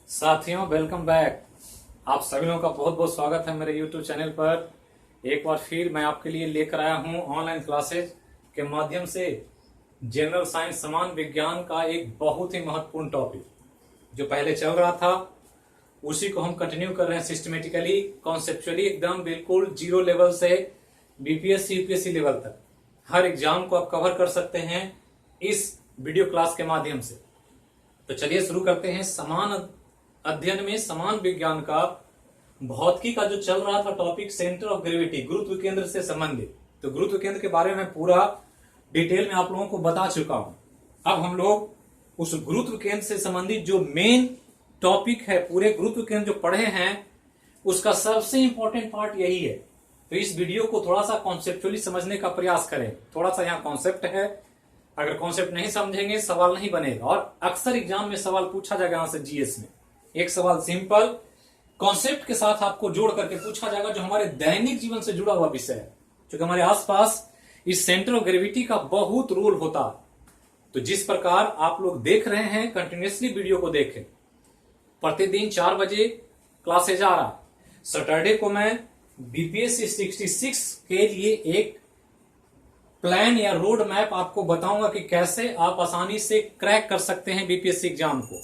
साथियों, welcome back. आप सभी लोगों का बहुत बहुत स्वागत है मेरे YouTube चैनल पर। एक बार फिर मैं आपके लिए लेकर आया हूं ऑनलाइन क्लासेज के माध्यम से जनरल साइंस समान विज्ञान का एक बहुत ही महत्वपूर्ण टॉपिक जो पहले चल रहा था उसी को हम कंटिन्यू कर रहे हैं सिस्टमेटिकली, कॉन्सेप्चुअली, एकदम बिल्कुल जीरो लेवल से बीपीएससी यूपीएससी लेवल तक हर एग्जाम को आप कवर कर सकते हैं इस वीडियो क्लास के माध्यम से। तो चलिए शुरू करते हैं। समान अध्ययन में समान विज्ञान का भौतिकी का जो चल रहा था टॉपिक, सेंटर ऑफ ग्रेविटी, गुरुत्व केंद्र से संबंधित। तो गुरुत्व केंद्र के बारे में पूरा डिटेल में आप लोगों को बता चुका हूं। अब हम लोग उस गुरुत्व केंद्र से संबंधित जो मेन टॉपिक है, पूरे गुरुत्व केंद्र जो पढ़े हैं उसका सबसे इंपॉर्टेंट पार्ट यही है। तो इस वीडियो को थोड़ा सा कॉन्सेप्चुअली समझने का प्रयास करें। थोड़ा सा यहाँ कॉन्सेप्ट है, अगर कॉन्सेप्ट नहीं समझेंगे सवाल नहीं बनेगा। और अक्सर एग्जाम में सवाल पूछा जाएगा यहाँ से जीएस में। एक सवाल सिंपल कॉन्सेप्ट के साथ आपको जोड़ करके पूछा जाएगा जो हमारे दैनिक जीवन से जुड़ा हुआ विषय है, क्योंकि हमारे आसपास इस सेंटर ऑफ ग्रेविटी का बहुत रोल होता है। तो जिस प्रकार आप लोग देख रहे हैं, कंटिन्यूसली वीडियो को देखें। प्रतिदिन 4 बजे क्लासेज आ रहा। सैटरडे को मैं बीपीएससी 66 के लिए एक प्लान या रोड मैप आपको बताऊंगा कि कैसे आप आसानी से क्रैक कर सकते हैं बीपीएससी एग्जाम को,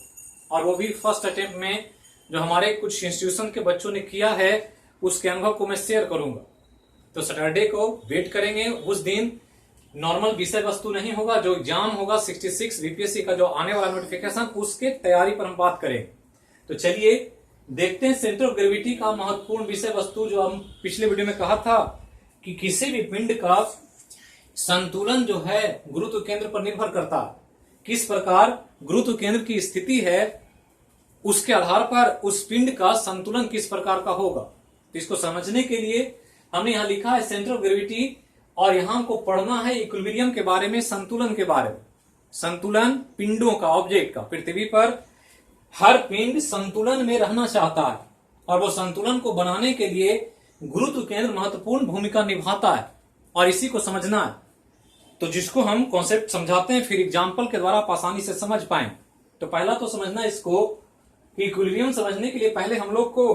और वो भी फर्स्ट अटेम्प्ट में। जो हमारे कुछ इंस्टीट्यूशन के बच्चों ने किया है उसके अनुभव को मैं शेयर करूंगा। तो सैटरडे को वेट करेंगे। उस दिन नॉर्मल विषय वस्तु नहीं होगा, जो एग्जाम होगा 66 बीपीएससी का जो आने वाला नोटिफिकेशन, उसके तैयारी पर हम बात करेंगे। तो चलिए देखते हैं सेंटर ऑफ ग्रेविटी का महत्वपूर्ण विषय वस्तु। जो हम पिछले वीडियो में कहा था कि किसी भी पिंड का संतुलन जो है गुरुत्व केंद्र पर निर्भर करता है। किस प्रकार गुरुत्व केंद्र की स्थिति है उसके आधार पर उस पिंड का संतुलन किस प्रकार का होगा। तो इसको समझने के लिए हमने यहां लिखा है सेंटर ऑफ ग्रेविटी, और यहां हमको पढ़ना है इक्विलिब्रियम के बारे में, संतुलन के बारे में। संतुलन पिंडों का, ऑब्जेक्ट का। पृथ्वी पर हर पिंड संतुलन में रहना चाहता है, और वो संतुलन को बनाने के लिए गुरुत्व केंद्र महत्वपूर्ण भूमिका निभाता है, और इसी को समझना है। तो जिसको हम कॉन्सेप्ट समझाते हैं फिर एग्जाम्पल के द्वारा आप आसानी से समझ पाए। तो पहला तो समझना इसको, इक्विलिब्रियम समझने के लिए पहले हम लोग को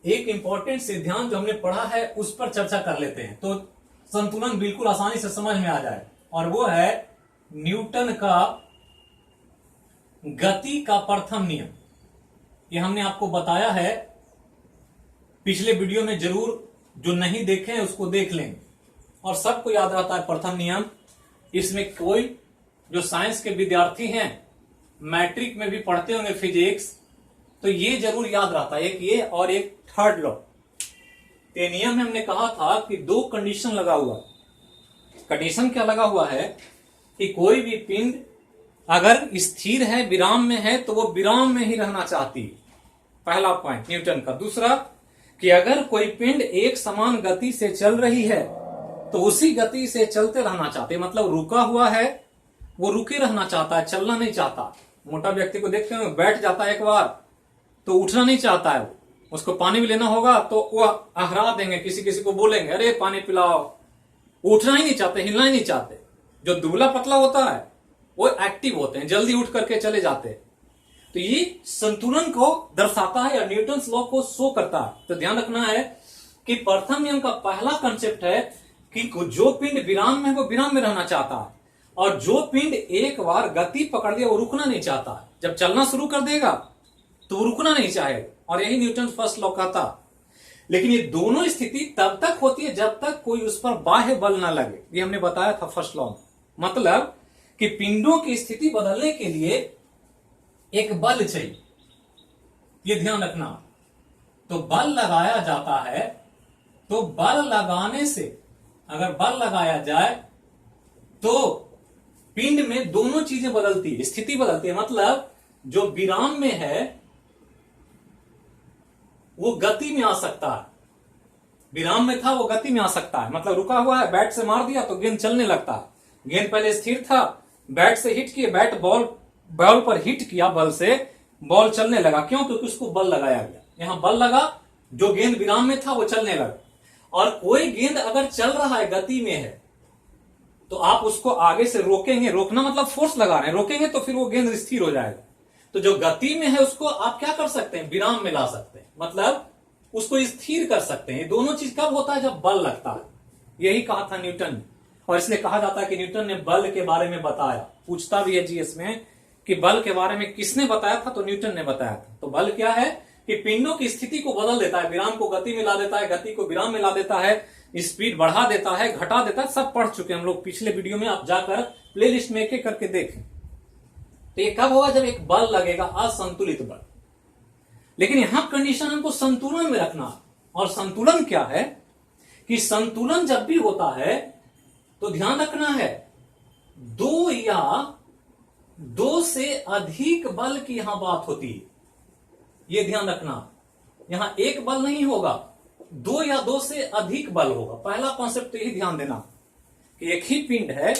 एक इंपॉर्टेंट सिद्धांत जो हमने पढ़ा है उस पर चर्चा कर लेते हैं, तो संतुलन बिल्कुल आसानी से समझ में आ जाए। और वो है न्यूटन का गति का प्रथम नियम। ये हमने आपको बताया है पिछले वीडियो में, जरूर जो नहीं देखे हैं उसको देख लें। और सबको याद रहता है प्रथम नियम। इसमें कोई जो साइंस के विद्यार्थी हैं, मैट्रिक में भी पढ़ते होंगे फिजिक्स, तो ये जरूर याद रहता है, एक ये और एक थर्ड लॉ। ये नियम में हमने कहा था कि 2 कंडीशन लगा हुआ। कंडीशन क्या लगा हुआ है कि कोई भी पिंड अगर स्थिर है, विराम में है, तो वो विराम में ही रहना चाहती है। पहला पॉइंट न्यूटन का। दूसरा कि अगर कोई पिंड एक समान गति से चल रही है तो उसी गति से चलते रहना चाहते, मतलब रुका हुआ है वो रुके रहना चाहता है, चलना नहीं चाहता। मोटा व्यक्ति को देखते हैं, बैठ जाता है एक बार तो उठना नहीं चाहता है। उसको पानी भी लेना होगा तो वो आहरा देंगे, किसी किसी को बोलेंगे अरे पानी पिलाओ। उठना ही नहीं चाहते, हिलना ही नहीं चाहते। जो दुबला पतला होता है वो एक्टिव होते हैं, जल्दी उठ करके चले जाते हैं। तो ये संतुलन को दर्शाता है, या न्यूटन लॉ को शो करता है। तो ध्यान रखना है कि प्रथम नियम का पहला कंसेप्ट है कि जो पिंड विराम में है वो विराम में रहना चाहता है, और जो पिंड एक बार गति पकड़ लिया वो रुकना नहीं चाहता है। जब चलना शुरू कर देगा तो वो रुकना नहीं चाहेगा, और यही न्यूटन फर्स्ट लॉ कहता। लेकिन ये दोनों स्थिति तब तक होती है जब तक कोई उस पर बाह्य बल ना लगे। ये हमने बताया था फर्स्ट लॉ में। मतलब कि पिंडों की स्थिति बदलने के लिए एक बल चाहिए, ये ध्यान रखना। तो बल लगाया जाता है, तो बल लगाने से अगर बल लगाया जाए तो पिंड में दोनों चीजें बदलती है, स्थिति बदलती है। मतलब जो विराम में है वो गति में आ सकता है, विराम में था वो गति में आ सकता है। मतलब रुका हुआ है, बैट से मार दिया तो गेंद चलने लगता है। गेंद पहले स्थिर था, बैट से हिट किए, बैट बॉल पर हिट किया बल से, बॉल चलने लगा। क्यों? क्योंकि उसको बल लगाया गया। यहां बल लगा, जो गेंद विराम में था वो चलने लगा। और कोई गेंद अगर चल रहा है, गति में है, तो आप उसको आगे से रोकेंगे, रोकना मतलब फोर्स लगा रहे हैं, रोकेंगे तो फिर वो गेंद स्थिर हो जाएगा। तो जो गति में है उसको आप क्या कर सकते हैं, विराम में ला सकते हैं, मतलब उसको स्थिर कर सकते हैं। दोनों चीज कब होता है, जब बल लगता है। यही कहा था न्यूटन ने, और इसलिए कहा जाता है कि न्यूटन ने बल के बारे में बताया। पूछता भी है जीएस में कि बल के बारे में किसने बताया था, तो न्यूटन ने बताया था। तो बल क्या है कि पिंडों की स्थिति को बदल देता है, विराम को गति में ला देता है, गति को विराम में ला देता है, स्पीड बढ़ा देता है, घटा देता है। सब पढ़ चुके हैं हम लोग पिछले वीडियो में, आप जाकर प्लेलिस्ट में एक एक करके देखें। तो ये कब होगा, जब एक बल लगेगा, असंतुलित बल। लेकिन यहां कंडीशन हमको संतुलन में रखना, और संतुलन क्या है कि संतुलन जब भी होता है तो ध्यान रखना है, दो या दो से अधिक बल की यहां बात होती है। यह ध्यान रखना, यहां एक बल नहीं होगा, दो या दो से अधिक बल होगा। पहला कॉन्सेप्ट तो यही ध्यान देना कि एक ही पिंड है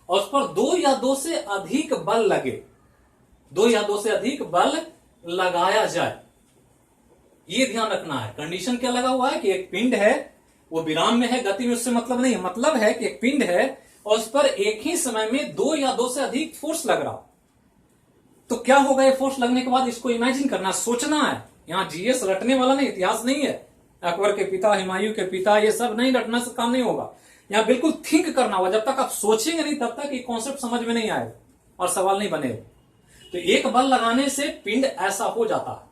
और उस पर दो या दो से अधिक बल लगे, दो या दो से अधिक बल लगाया जाए, ये ध्यान रखना है। कंडीशन क्या लगा हुआ है कि एक पिंड है, वो विराम में है, गति में उससे मतलब नहीं है। मतलब है कि एक पिंड है और उस पर एक ही समय में दो या दो से अधिक फोर्स लग रहा। तो क्या होगा ये फोर्स लगने के बाद, इसको इमेजिन करना, सोचना है। यहां जीएस रटने वाला नहीं, इतिहास नहीं है, अकबर के पिता, हुमायूं के पिता, ये सब नहीं, रटना से काम नहीं होगा। यहां बिल्कुल थिंक करना होगा। जब तक आप सोचेंगे नहीं तब तक ये कॉन्सेप्ट समझ में नहीं आएगा और सवाल नहीं बनेगा। तो एक बल लगाने से पिंड ऐसा हो जाता है,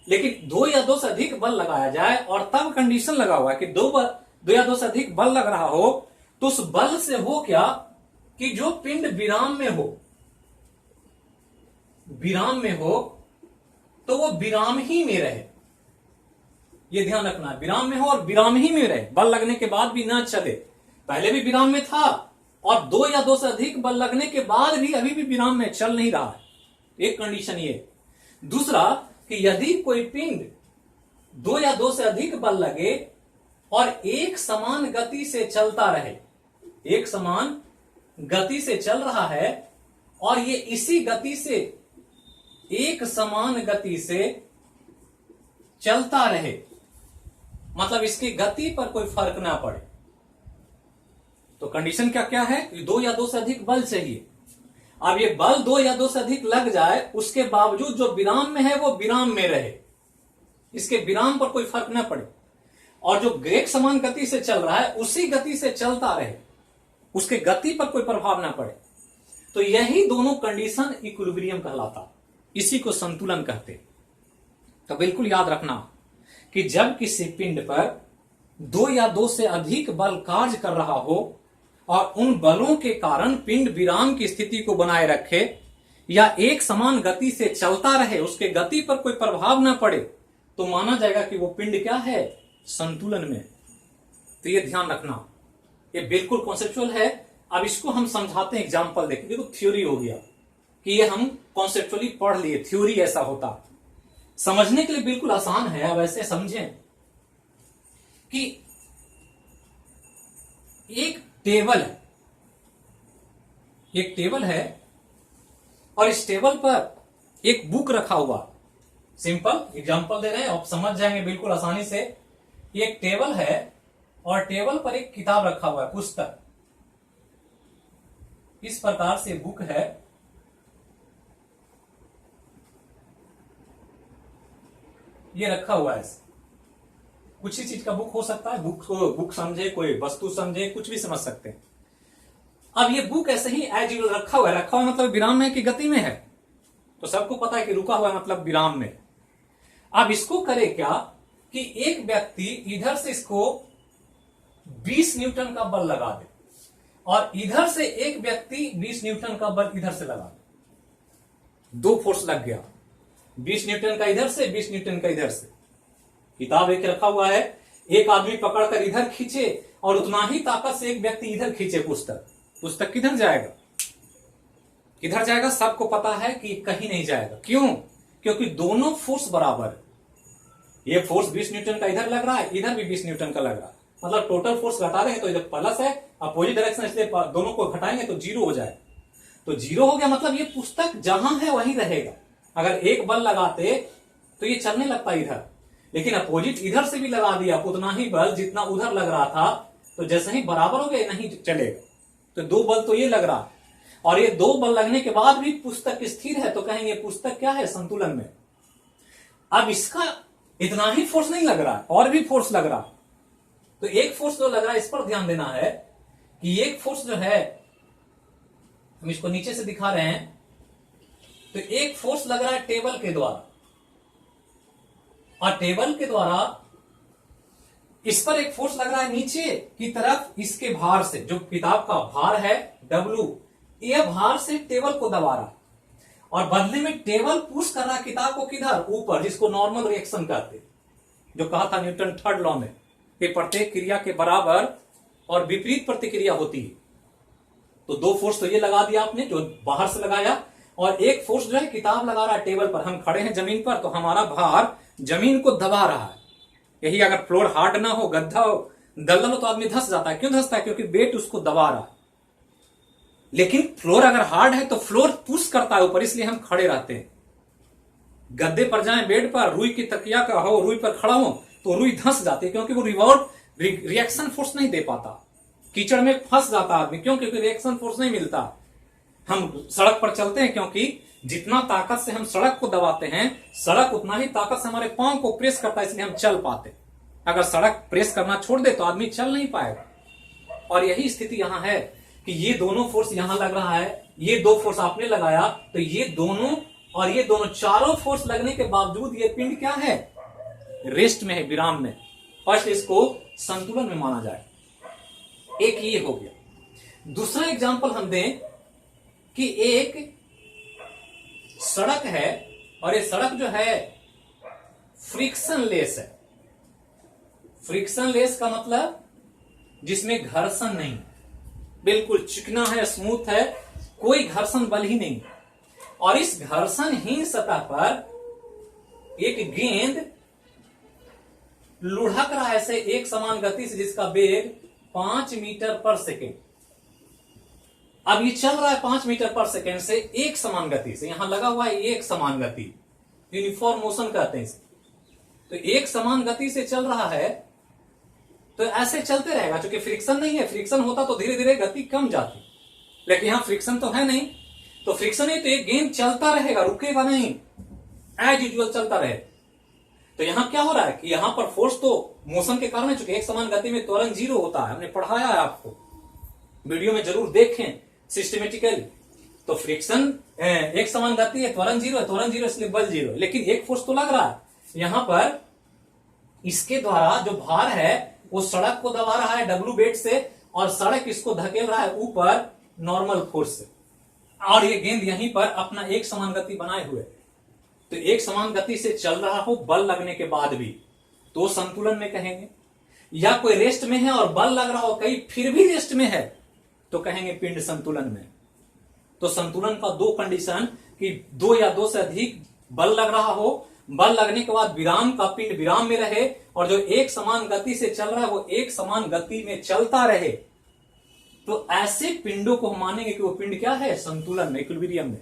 लेकिन दो या दो से अधिक बल लगाया जाए, और तब कंडीशन लगा हुआ है कि दो या दो से अधिक बल लग रहा हो, तो उस बल से हो क्या कि जो पिंड विराम में हो, विराम में हो तो वो विराम ही में रहे। ये ध्यान रखना है, विराम में हो और विराम ही में रहे, बल लगने के बाद भी ना चले। पहले भी विराम में था और दो या दो से अधिक बल लगने के बाद भी अभी भी विराम में चल नहीं रहा है। एक कंडीशन ये। दूसरा कि यदि कोई पिंड दो या दो से अधिक बल लगे और एक समान गति से चलता रहे, एक समान गति से चल रहा है और ये इसी गति से, एक समान गति से चलता रहे, मतलब इसकी गति पर कोई फर्क ना पड़े, तो कंडीशन क्या क्या है, दो या दो से अधिक बल चाहिए। अब ये बल दो या दो से अधिक लग जाए, उसके बावजूद जो विराम में है वो विराम में रहे, इसके विराम पर कोई फर्क ना पड़े, और जो एक समान गति से चल रहा है उसी गति से चलता रहे, उसके गति पर कोई प्रभाव ना पड़े। तो यही दोनों कंडीशन इक्विलिब्रियम कहलाता, इसी को संतुलन कहते। तो बिल्कुल याद रखना कि जब किसी पिंड पर दो या दो से अधिक बल कार्य कर रहा हो और उन बलों के कारण पिंड विराम की स्थिति को बनाए रखे या एक समान गति से चलता रहे, उसके गति पर कोई प्रभाव ना पड़े, तो माना जाएगा कि वो पिंड क्या है, संतुलन में। तो ये ध्यान रखना, ये बिल्कुल कॉन्सेप्चुअल है। अब इसको हम समझाते हैं, एग्जाम्पल देखें। देखो थ्योरी हो गया कि ये हम कॉन्सेप्चुअली पढ़ लिए, थ्योरी ऐसा होता, समझने के लिए बिल्कुल आसान है। अब ऐसे समझें कि एक टेबल है, एक टेबल है और इस टेबल पर एक बुक रखा हुआ। सिंपल एग्जांपल दे रहे हैं, आप समझ जाएंगे बिल्कुल आसानी से। ये एक टेबल है और टेबल पर एक किताब रखा हुआ है, पुस्तक। इस प्रकार से बुक है, ये रखा हुआ है। कुछ ही चीज का बुक हो सकता है, बुक समझे, कोई वस्तु समझे, कुछ भी समझ सकते हैं। अब ये बुक ऐसे ही एज यूजुअल रखा हुआ है। रखा हुआ मतलब विराम में की गति में है, तो सबको पता है कि रुका हुआ है मतलब विराम में। अब इसको करे क्या कि एक व्यक्ति इधर से इसको 20 न्यूटन का बल लगा दे और इधर से एक व्यक्ति 20 न्यूटन का बल इधर से लगा दे। दो फोर्स लग गया, 20 न्यूटन का इधर से, 20 न्यूटन का इधर से। किताब एक रखा हुआ है, एक आदमी पकड़कर इधर खींचे और उतना ही ताकत से एक व्यक्ति इधर खींचे पुस्तक किधर जाएगा, किधर जाएगा? सबको पता है कि कहीं नहीं जाएगा। क्यों? क्योंकि दोनों फोर्स बराबर है। ये फोर्स 20 न्यूटन का इधर लग रहा है, इधर भी 20 न्यूटन का लग रहा है, मतलब टोटल फोर्स घटा देंगे तो इधर प्लस है, अपोजिट डायरेक्शन, इसलिए दोनों को घटाएंगे तो जीरो हो जाएगा। तो जीरो हो गया मतलब ये पुस्तक जहां है वहीं रहेगा। अगर एक बल लगाते तो ये चलने लगता इधर, लेकिन अपोजिट इधर से भी लगा दिया उतना ही बल जितना उधर लग रहा था, तो जैसे ही बराबर हो गया नहीं चलेगा। तो तो 2 बल तो ये लग रहा है, और ये 2 बल लगने के बाद भी पुस्तक स्थिर है, तो कहेंगे पुस्तक क्या है, संतुलन में। अब इसका इतना ही फोर्स नहीं लग रहा है, और भी फोर्स लग रहा है। तो एक फोर्स जो लग रहा है इस पर ध्यान देना है कि एक फोर्स जो है, हम इसको नीचे से दिखा रहे हैं, तो एक फोर्स लग रहा है टेबल के द्वारा, और टेबल के द्वारा इस पर एक फोर्स लग रहा है नीचे की तरफ, इसके भार से, जो किताब का भार है W, यह भार से टेबल को दबा रहा, और बदले में टेबल पुश कर रहा है किताब को किधर, ऊपर, जिसको नॉर्मल रिएक्शन कहते, जो कहा था न्यूटन थर्ड लॉ में कि प्रत्येक क्रिया के बराबर और विपरीत प्रतिक्रिया होती है। तो 2 फोर्स तो ये लगा दिया आपने, जो बाहर से लगाया, और एक फोर्स जो है किताब लगा रहा है टेबल पर। हम खड़े हैं जमीन पर, तो हमारा भार जमीन को दबा रहा है। यही अगर फ्लोर हार्ड ना हो, गद्दा हो, दलदल हो, तो आदमी धंस जाता है। क्यों धंसता है? क्योंकि वेट उसको दबा रहा है। लेकिन फ्लोर अगर हार्ड है तो फ्लोर पुश करता है ऊपर, इसलिए हम खड़े रहते हैं। गद्दे पर जाएं, बेड पर, रुई की तकिया का हो, रुई पर खड़ा हो, तो रुई धंस जाती है, क्योंकि वो रिएक्शन फोर्स नहीं दे पाता। कीचड़ में फंस जाता आदमी, क्यों? क्योंकि रिएक्शन फोर्स नहीं मिलता। हम सड़क पर चलते हैं, क्योंकि जितना ताकत से हम सड़क को दबाते हैं, सड़क उतना ही ताकत से हमारे पांव को प्रेस करता है, इसलिए हम चल पाते। अगर सड़क प्रेस करना छोड़ दे तो आदमी चल नहीं पाएगा। और यही स्थिति यहां है कि ये दोनों फोर्स यहां लग रहा है, ये 2 फोर्स आपने लगाया, तो ये दोनों और ये दोनों, चारों फोर्स लगने के बावजूद ये पिंड क्या है, रेस्ट में है, विराम में। फर्स्ट इसको संतुलन में माना जाए। एक ये हो गया। दूसरा एग्जांपल हम दें कि एक सड़क है, और ये सड़क जो है फ्रिक्शन लेस है। फ्रिक्शन लेस का मतलब जिसमें घर्षण नहीं, बिल्कुल चिकना है, स्मूथ है, कोई घर्षण बल ही नहीं। और इस घर्षणहीन सतह पर एक गेंद लुढ़क रहा है ऐसे एक समान गति से, जिसका वेग 5 मीटर पर सेकेंड। अब ये चल रहा है 5 मीटर पर सेकेंड से एक समान गति से, यहां लगा हुआ है एक समान गति, यूनिफॉर्म मोशन कहते हैं इसे। तो एक समान गति से चल रहा है, तो ऐसे चलते रहेगा। क्योंकि फ्रिक्शन नहीं है, फ्रिक्शन होता तो धीरे धीरे गति कम जाती, लेकिन यहां फ्रिक्शन तो है नहीं, तो फ्रिक्शन है तो एक गेंद चलता रहेगा, रुकेगा नहीं, एज यूजुअल चलता रहे। तो यहां क्या हो रहा है कि यहां पर फोर्स तो मोशन के कारण है, चूंकि एक समान गति में त्वरण 0 होता है, हमने पढ़ाया है आपको, वीडियो में जरूर देखें सिस्टमेटिकली। तो फ्रिक्शन एक समान गति है, त्वरण 0 है, त्वरण 0 इसलिए बल 0 है, लेकिन एक फोर्स तो लग रहा है यहां पर। इसके द्वारा जो भार है वो सड़क को दबा रहा है W वेट से, और सड़क इसको धकेल रहा है ऊपर नॉर्मल फोर्स से, और ये गेंद यहीं पर अपना एक समान गति बनाए हुए। तो एक समान गति से चल रहा हो बल लगने के बाद भी, तो संतुलन में कहेंगे। या कोई रेस्ट में है और बल लग रहा हो कहीं फिर भी रेस्ट में है, तो कहेंगे पिंड संतुलन में। तो संतुलन का 2 कंडीशन कि 2 या 2 से अधिक बल लग रहा हो, बल लगने के बाद विराम का पिंड विराम में रहे, और जो एक समान गति से चल रहा है वो एक समान गति में चलता रहे। तो ऐसे पिंडों को हम मानेंगे कि वो पिंड क्या है, संतुलन में, इक्विलिब्रियम में।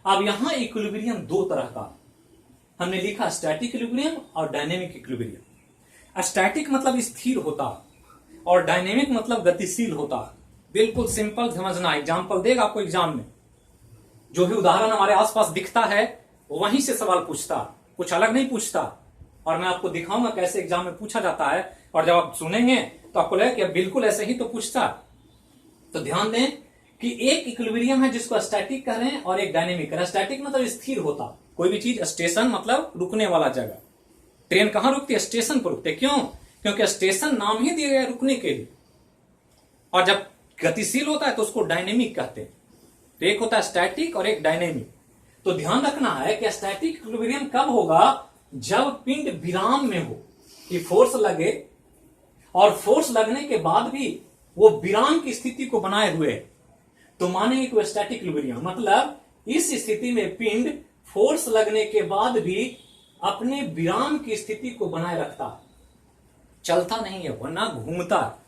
अब यहां इक्विलिब्रियम 2 तरह का हमने लिखा, स्टैटिक इक्विलिब्रियम और डायनेमिक इक्विलिब्रियम। स्टैटिक मतलब स्थिर होता, और डायनेमिक मतलब गतिशील होता। बिल्कुल सिंपल समझना। एग्जाम्पल देगा आपको एग्जाम में, जो भी उदाहरण हमारे आसपास दिखता है वहीं से सवाल पूछता, कुछ अलग नहीं पूछता। और मैं आपको दिखाऊंगा कैसे एग्जाम में पूछा जाता है, और जब आप सुनेंगे तो आपको लगेगा कि बिल्कुल ऐसे ही तो पूछता। तो ध्यान दें कि एक इक्विलिब्रियम है जिसको स्टैटिक कह रहे हैं, और एक डायनेमिक है। स्टैटिक मतलब स्थिर होता, कोई भी चीज, स्टेशन मतलब रुकने वाला जगह। ट्रेन कहां रुकती है? स्टेशन पर रुकती है। क्यों? क्योंकि स्टेशन नाम ही दिया गया रुकने के लिए। और जब गतिशील होता है तो उसको डायनेमिक कहते हैं। तो एक होता है स्टैटिक और एक डायनेमिक। तो ध्यान रखना है कि स्टैटिक इक्विलिब्रियम कब होगा, जब पिंड विराम में हो, कि फोर्स लगे और फोर्स लगने के बाद भी वो विराम की स्थिति को बनाए हुए, तो मानेंगे कि वो स्टैटिक इक्विलिब्रियम। मतलब इस स्थिति में पिंड फोर्स लगने के बाद भी अपने विराम की स्थिति को बनाए रखता, चलता नहीं है, वरना घूमता।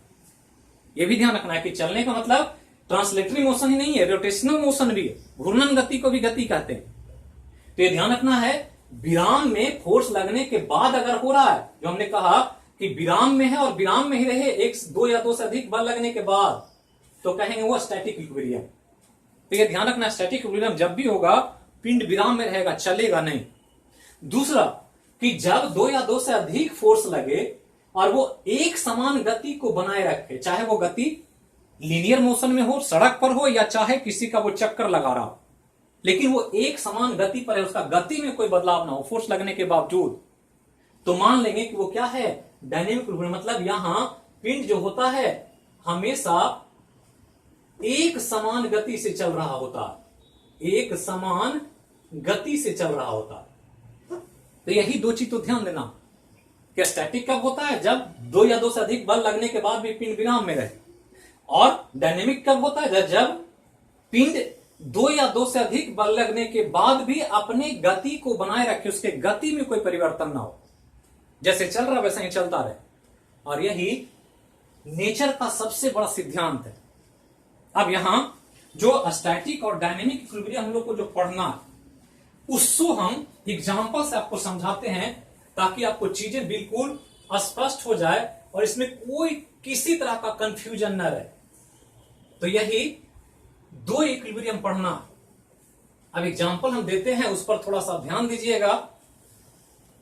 यह भी ध्यान रखना है कि चलने का मतलब ट्रांसलेटरी मोशन ही नहीं है, रोटेशनल मोशन भी है। घूर्णन गति को भी गति कहते हैं। तो ये ध्यान रखना है, विराम में फोर्स लगने के बाद अगर हो रहा है, जो हमने कहा कि विराम में है और विराम में ही रहे, 1, 2 या 2 से अधिक बल लगने के बाद, तो कहेंगे वो स्टैटिक इक्विलिब्रियम। तो ये ध्यान रखना, स्टैटिक इक्विलिब्रियम जब भी होगा पिंड विराम में रहेगा, चलेगा नहीं। दूसरा कि जब दो या दो से अधिक फोर्स लगे और वो एक समान गति को बनाए रखे, चाहे वो गति लीनियर मोशन में हो, सड़क पर हो, या चाहे किसी का वो चक्कर लगा रहा हो, लेकिन वो एक समान गति पर है, उसका गति में कोई बदलाव ना हो फोर्स लगने के बावजूद, तो मान लेंगे कि वो क्या है, डायनेमिक इक्विलिब्रियम। मतलब यहां पिंड जो होता है हमेशा एक समान गति से चल रहा होता है, एक समान गति से चल रहा होता है। तो यही दो चीज तो ध्यान देना कि स्टैटिक कब होता है, जब दो या दो से अधिक बल लगने के बाद भी पिंड विराम में रहे, और डायनेमिक कब होता है, जब पिंड दो या दो से अधिक बल लगने के बाद भी अपने गति को बनाए रखे, उसके गति में कोई परिवर्तन ना हो, जैसे चल रहा वैसे ही चलता रहे। और यही नेचर का सबसे बड़ा सिद्धांत है। अब यहां जो स्टैटिक और डायनेमिक इक्विलिब्रियम हम लोग को जो पढ़ना है, उसको हम एग्जांपल से आपको समझाते हैं, ताकि आपको चीजें बिल्कुल स्पष्ट हो जाए और इसमें कोई किसी तरह का कंफ्यूजन न रहे। तो यही दो इक्विलिब्रियम पढ़ना। अब एग्जांपल हम देते हैं, उस पर थोड़ा सा ध्यान दीजिएगा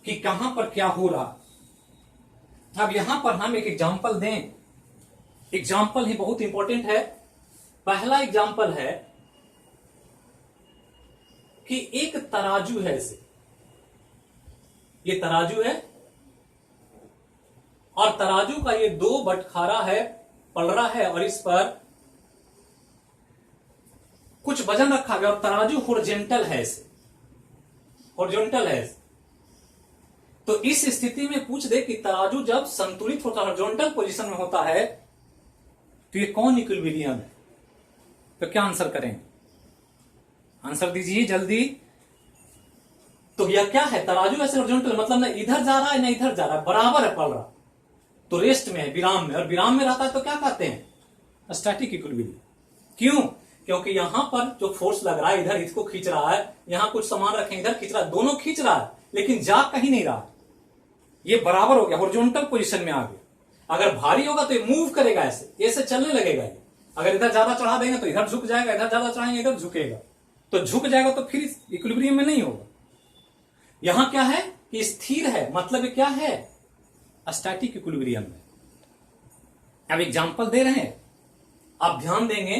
कि कहां पर क्या हो रहा। अब यहां पर हम एक एग्जांपल दें, एग्जांपल ही बहुत इंपॉर्टेंट है। पहला एग्जांपल है कि एक तराजू है, इसे ये तराजू है और तराजू का ये दो बटखारा है, पलड़ा है, और इस पर कुछ वजन रखा गया और तराजू हॉरिजॉन्टल है, इसे हॉरिजॉन्टल है। तो इस स्थिति में पूछ दे कि तराजू जब संतुलित होता है, हॉरिजॉन्टल पोजीशन में होता है, तो ये कौन इक्विलिब्रियम है? तो क्या आंसर करेंगे? आंसर दीजिए जल्दी। तो यह क्या है, तराजू ऐसे हॉरिजॉन्टल, मतलब ना इधर जा रहा है ना इधर जा रहा है, बराबर है पल रहा, तो रेस्ट में है, विराम में, और विराम में रहता है तो क्या कहते हैं, स्टैटिक इक्विलिब्रियम। क्यों? क्योंकि यहां पर जो फोर्स लग रहा है, इधर इसको खींच रहा है, यहां कुछ सामान रखे इधर खींच रहा है, दोनों खींच रहा है, लेकिन जा कहीं नहीं रहा, ये बराबर हो गया, हॉरिजॉन्टल पोजीशन में आ गया। अगर भारी होगा तो ये मूव करेगा, ऐसे चलने लगेगा ये। अगर इधर ज्यादा चढ़ा देंगे तो इधर झुक जाएगा, इधर ज्यादा चढ़ाएंगे इधर झुकेगा, तो झुक जाएगा तो फिर इक्विलिब्रियम में नहीं होगा। यहां क्या है कि स्थिर है, मतलब ये क्या है, स्टैटिक इक्विलिब्रियम में। अब एग्जांपल दे रहे हैं, आप ध्यान देंगे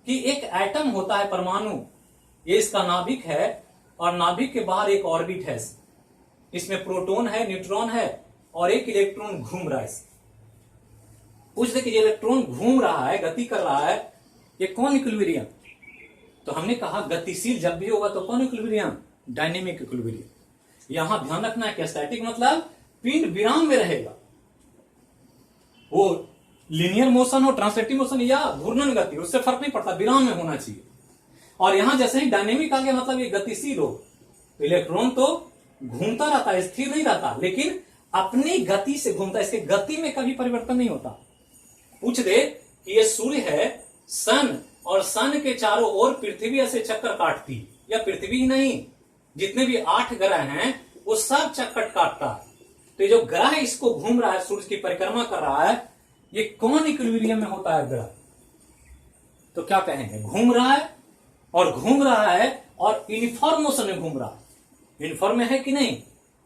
कि एक एटम होता है, परमाणु, ये इसका नाभिक है, और नाभिक के बाहर एक ऑर्बिट है, इसमें प्रोटॉन है, न्यूट्रॉन है, और एक इलेक्ट्रॉन घूम रहा है। पूछ दे कि ये इलेक्ट्रॉन घूम रहा है, गति कर रहा है, ये कौन इक्विलिब्रियम? तो हमने कहा गतिशील जब भी होगा तो कौन इक्विलिब्रियम, डायनेमिक इक्विलिब्रियम। यहां ध्यान रखना है कि स्टैटिक मतलब पिंड विराम में रहेगा, वो लीनियर मोशन हो, ट्रांसलेटिव मोशन या घूर्णन गति, उससे फर्क नहीं पड़ता, विराम में होना चाहिए। और यहां जैसे ही डायनेमिक आ गया मतलब ये गतिशील हो, तो इलेक्ट्रॉन तो घूमता रहता है, स्थिर नहीं रहता, लेकिन अपनी गति से घूमता है, इसके गति में कभी परिवर्तन नहीं होता। पूछ दे कि ये सूर्य है, सन, और सन के चारों ओर पृथ्वी ऐसे चक्कर काटती है, या पृथ्वी ही नहीं, जितने भी 8 ग्रह हैं वो सब चक्कर काटता है। तो ये जो ग्रह है इसको घूम रहा है, सूर्य की परिक्रमा कर रहा है, ये कौन इक्विलिब्रियम में होता है ग्रह? तो क्या कहेंगे, घूम रहा है, और घूम रहा है और यूनिफॉर्म मोशन में घूम रहा है। यूनिफॉर्म में है कि नहीं,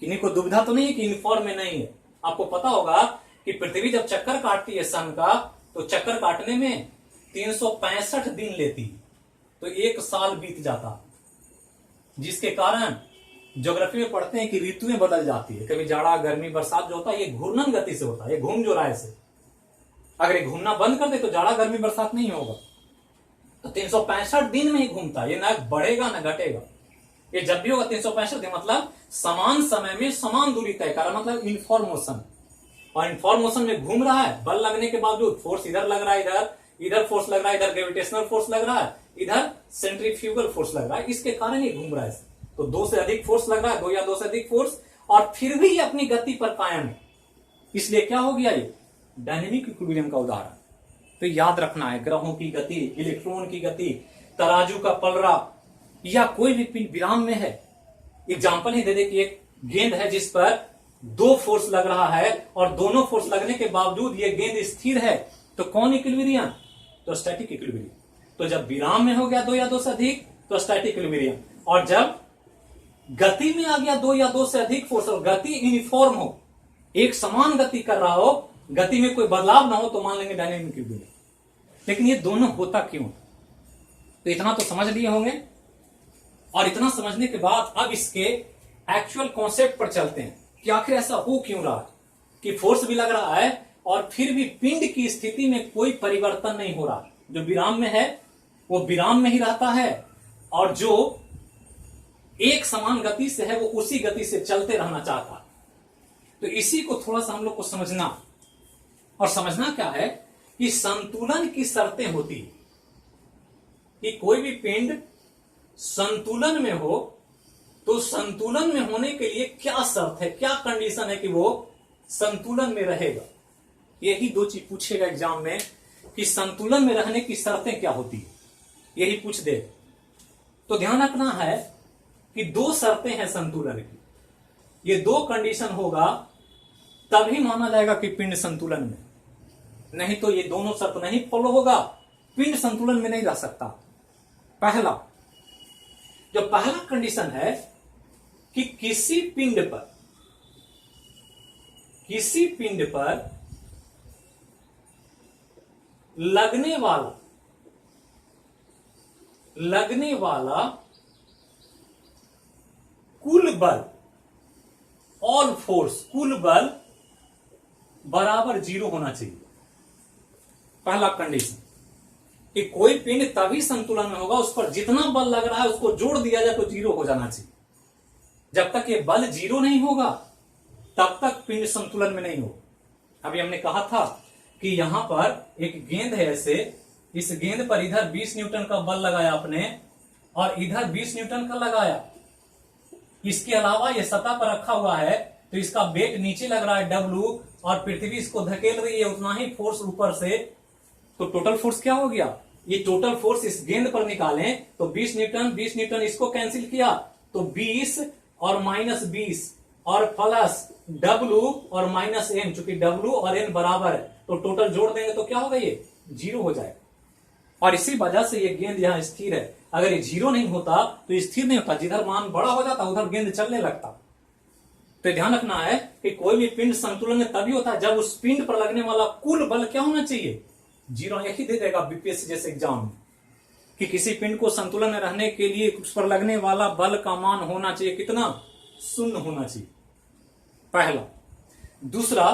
किन्हीं को दुविधा तो नहीं है कि यूनिफॉर्म में नहीं है। आपको पता होगा कि पृथ्वी जब चक्कर काटती है सन का, तो चक्कर काटने में 365 दिन लेती है, तो 1 साल बीत जाता, जिसके कारण ज्योग्राफी में पढ़ते हैं कि ऋतुएं बदल जाती है, कभी जाड़ा, गर्मी, बरसात जो होता है ये घूर्णन गति से होता है, ये घूम जो रहा है इसे। अगर ये घूमना बंद कर दे तो जाड़ा, गर्मी, बरसात नहीं होगा। तो 365 दिन में ही घूमता है, ये ना बढ़ेगा ना घटेगा, ये जब भी होगा 365 दिन, मतलब समान समय में समान दूरी तय कर, मतलब यूनिफॉर्म मोशन। और यूनिफॉर्म मोशन में घूम रहा है, बल लगने के बावजूद, फोर्स इधर लग रहा है, इधर फोर्स लग रहा है, इधर ग्रेविटेशनल फोर्स लग रहा है, इधर सेंट्रीफ्यूगल फोर्स लग रहा है, इसके कारण ये घूम रहा है। तो 2 से अधिक फोर्स लग रहा है, 2 या 2 से अधिक फोर्स, और फिर भी ये अपनी गति पर कायम है, इसलिए क्या हो गया, ये डायनेमिक इक्विलिब्रियम का उदाहरण। तो याद रखना है, ग्रहों की गति, इलेक्ट्रॉन की गति, तराजू का पलड़ा, या कोई भी पिंड विराम में है। एग्जाम्पल ही दे दे कि एक गेंद है जिस पर 2 फोर्स लग रहा है, और दोनों फोर्स लगने के बावजूद ये गेंद स्थिर है, तो कौन इक्विलिब्रियम, तो स्टैटिक इक्विलिब्रियम। तो जब विराम में हो गया 2 या 2 से अधिक तो स्टैटिक इक्विलिब्रियम, और जब गति में आ गया 2 या 2 से अधिक फोर्स और गति यूनिफॉर्म हो, एक समान गति कर रहा हो, गति में कोई बदलाव ना हो, तो मान लेंगे डायनेमिक इक्विलिब्रियम। लेकिन ये दोनों होता क्यों? तो इतना तो समझ लिए होंगे, और इतना समझने के बाद अब इसके एक्चुअल कॉन्सेप्ट पर चलते हैं कि आखिर ऐसा हो क्यों रहा है कि फोर्स भी लग रहा है और फिर भी पिंड की स्थिति में कोई परिवर्तन नहीं हो रहा। जो विराम में है वो विराम में ही रहता है, और जो एक समान गति से है वो उसी गति से चलते रहना चाहता। तो इसी को थोड़ा सा हम लोग को समझना, और समझना क्या है कि संतुलन की शर्तें होती है कि कोई भी पिंड संतुलन में हो तो संतुलन में होने के लिए क्या शर्त है, क्या कंडीशन है कि वो संतुलन में रहेगा। यही 2 चीज पूछेगा एग्जाम में कि संतुलन में रहने की शर्तें क्या होती है, यही पूछ दे। तो ध्यान रखना है कि 2 शर्तें हैं संतुलन की, ये 2 कंडीशन होगा तभी माना जाएगा कि पिंड संतुलन में, नहीं तो ये दोनों शर्त नहीं फॉलो होगा, पिंड संतुलन में नहीं रह सकता। पहला, जो पहला कंडीशन है कि किसी पिंड पर लगने वाला कुल बल, ऑल फोर्स, कुल बल बराबर 0 होना चाहिए। पहला कंडीशन कि कोई पिंड तभी संतुलन में होगा, उस पर जितना बल लग रहा है उसको जोड़ दिया जाए तो 0 हो जाना चाहिए। जब तक ये बल 0 नहीं होगा तब तक पिंड संतुलन में नहीं होगा। अभी हमने कहा था कि यहां पर एक गेंद है, ऐसे इस गेंद पर इधर 20 न्यूटन का बल लगाया आपने और इधर 20 न्यूटन का लगाया। इसके अलावा ये सतह पर रखा हुआ है तो इसका वेट नीचे लग रहा है W, और पृथ्वी इसको धकेल रही है उतना ही फोर्स ऊपर से। तो टोटल फोर्स क्या हो गया? ये टोटल फोर्स इस गेंद पर निकालें तो 20 न्यूटन इसको कैंसिल किया तो 20 और -20 और प्लस W और -N, चूंकि W और N बराबर है तो टोटल जोड़ देंगे तो क्या होगा? ये 0 हो जाएगा। और इसी वजह से ये गेंद यहां स्थिर है। अगर ये 0 नहीं होता तो स्थिर नहीं होता, जिधर मान बड़ा हो जाता उधर गेंद चलने लगता। तो ध्यान रखना है कि कोई भी पिंड संतुलन में तभी होता है जब उस पिंड पर लगने वाला कुल बल क्या होना चाहिए? 0। यही दे देगा बीपीएससी जैसे एग्जाम में कि किसी पिंड को संतुलन में रहने के लिए उस पर लगने वाला बल का मान होना चाहिए कितना? 0 होना चाहिए, पहला। दूसरा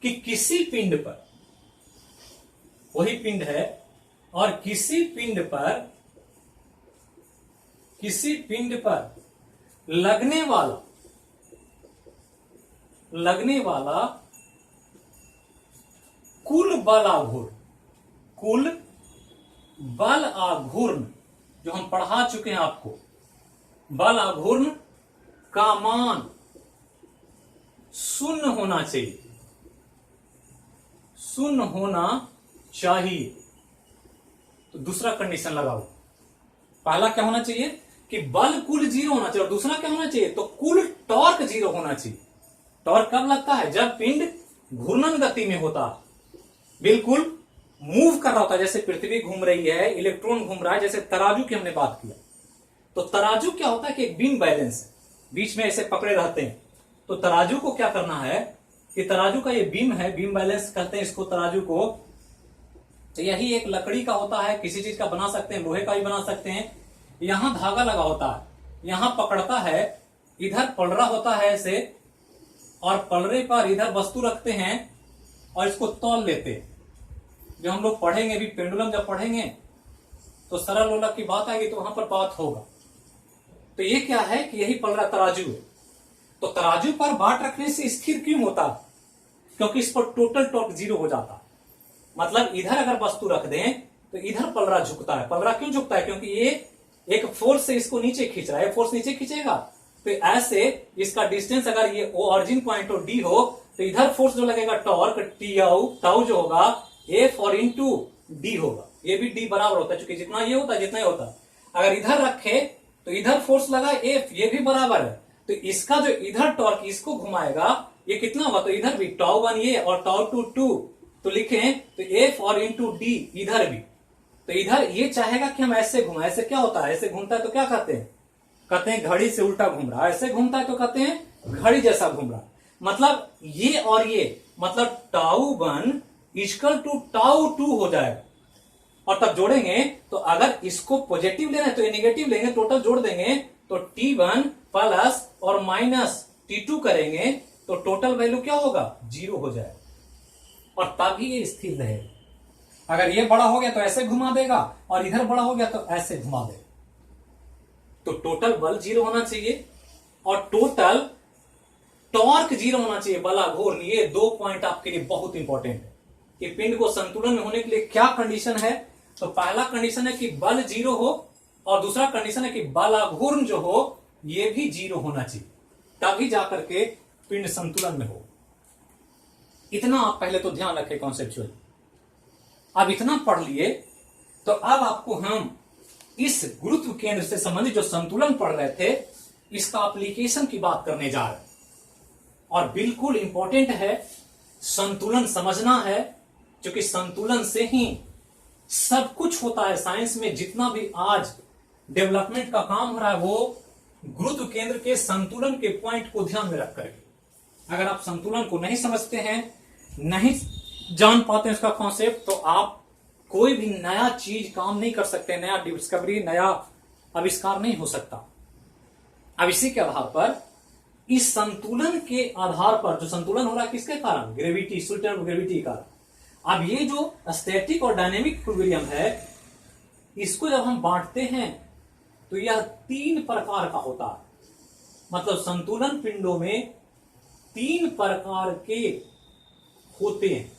कि किसी पिंड पर, वही पिंड है और किसी पिंड पर लगने वाला कुल बल आघूर्ण, जो हम पढ़ा चुके हैं आपको, बल आघूर्ण का मान 0 होना चाहिए, 0 होना चाहिए। तो दूसरा कंडीशन लगाओ। पहला क्या होना चाहिए कि बल कुल 0 होना चाहिए, और दूसरा क्या होना चाहिए? तो कुल टॉर्क 0 होना चाहिए। टॉर्क कब लगता है? जब पिंड घूर्णन गति में होता, बिल्कुल मूव कर रहा होता है, जैसे पृथ्वी घूम रही है, इलेक्ट्रॉन घूम रहा है, जैसे तराजू की हमने बात किया। तो तराजू क्या होता है कि एक बीम बैलेंस है, बीच में ऐसे पकड़े रहते हैं। तो तराजू को क्या करना है कि तराजू का ये बीम है, बीम बैलेंस कहते हैं इसको तराजू को। तो यही एक लकड़ी का होता है, किसी चीज का बना सकते हैं, लोहे का भी बना सकते हैं। यहां धागा लगा होता है, यहां पकड़ता है, इधर पलड़ा होता है ऐसे, और पलड़े पर इधर वस्तु रखते हैं और इसको तौल लेते हैं। जो हम लोग पढ़ेंगे भी, पेंडुलम जब पढ़ेंगे तो सरल लोलक की बात आएगी तो वहां पर बात होगा। तो ये क्या है कि यही पलड़ा तराजू है। तो तराजू पर बाट रखने से स्थिर क्यों होता? क्योंकि इस पर टोटल टॉर्क 0 हो जाता। मतलब इधर अगर वस्तु रख दें तो इधर पलड़ा झुकता है। पलड़ा क्यों झुकता है? क्योंकि ये एक फोर्स से इसको नीचे खींच रहा है, फोर्स नीचे खींचेगा तो ऐसे इसका डिस्टेंस अगर ये ओरिजिन पॉइंट हो डी हो तो इधर फोर्स जो लगेगा टॉर्क टाउ जो होगा F और इंटू डी होगा। ये भी डी बराबर होता है, क्योंकि जितना ये होता है जितना ये होता है। अगर इधर रखे तो इधर फोर्स लगा F, ये भी बराबर है। तो इसका जो इधर टॉर्क इसको घुमाएगा ये कितना होगा? तो इधर भी टाउ 1 ये और टाउ 2 2 तो लिखें तो F और इंटू डी इधर भी, तो इधर ये चाहेगा कि हम ऐसे घुमाएं। ऐसे क्या होता है, ऐसे घूमता है तो क्या कहते हैं, कहते हैं घड़ी से उल्टा घूम रहा। ऐसे घूमता है तो कहते हैं घड़ी जैसा घूम रहा। मतलब ये और ये, मतलब टाउ 1 इक्वल टू टाउ 2 हो जाएगा। और तब जोड़ेंगे तो अगर इसको पॉजिटिव लेना है तो ये नेगेटिव लेंगे, टोटल जोड़ देंगे तो T1 प्लस और माइनस T2 करेंगे तो टोटल वैल्यू क्या होगा, 0 हो जाएगा। और तभी ये स्थिर रहेगा। अगर ये बड़ा हो गया तो ऐसे घुमा देगा और इधर बड़ा हो गया तो ऐसे घुमा देगा। तो टोटल बल 0 होना चाहिए और टोटल टॉर्क 0 होना चाहिए, बला घूर्ण। ये 2 पॉइंट आपके लिए बहुत इंपॉर्टेंट है कि पिंड को संतुलन में होने के लिए क्या कंडीशन है। तो पहला कंडीशन है कि बल 0 हो और दूसरा कंडीशन है कि बलाघूर्ण जो हो ये भी 0 होना चाहिए, तभी जाकर के पिंड संतुलन में हो। इतना आप पहले तो ध्यान रखें कॉन्सेप्चुअल। अब इतना पढ़ लिए तो अब आपको हम इस गुरुत्व केंद्र से संबंधित जो संतुलन पढ़ रहे थे इसका एप्लीकेशन की बात करने जा रहे हैं। और बिल्कुल इंपॉर्टेंट है, संतुलन समझना है, क्योंकि संतुलन से ही सब कुछ होता है साइंस में। जितना भी आज डेवलपमेंट का काम हो रहा है वो गुरुत्व केंद्र के संतुलन के पॉइंट को ध्यान में रख करके। अगर आप संतुलन को नहीं समझते हैं, नहीं जान पाते हैं इसका कॉन्सेप्ट, तो आप कोई भी नया चीज काम नहीं कर सकते, नया डिस्कवरी, नया आविष्कार नहीं हो सकता। अब इसी के आधार पर, इस संतुलन के आधार पर, जो संतुलन हो रहा है किसके कारण, ग्रेविटी, सुल्टन ग्रेविटी का। अब ये जो स्टैटिक और डायनेमिक इक्विलिब्रियम है, इसको जब हम बांटते हैं तो यह 3 प्रकार का होता है। मतलब संतुलन पिंडों में 3 प्रकार के होते हैं।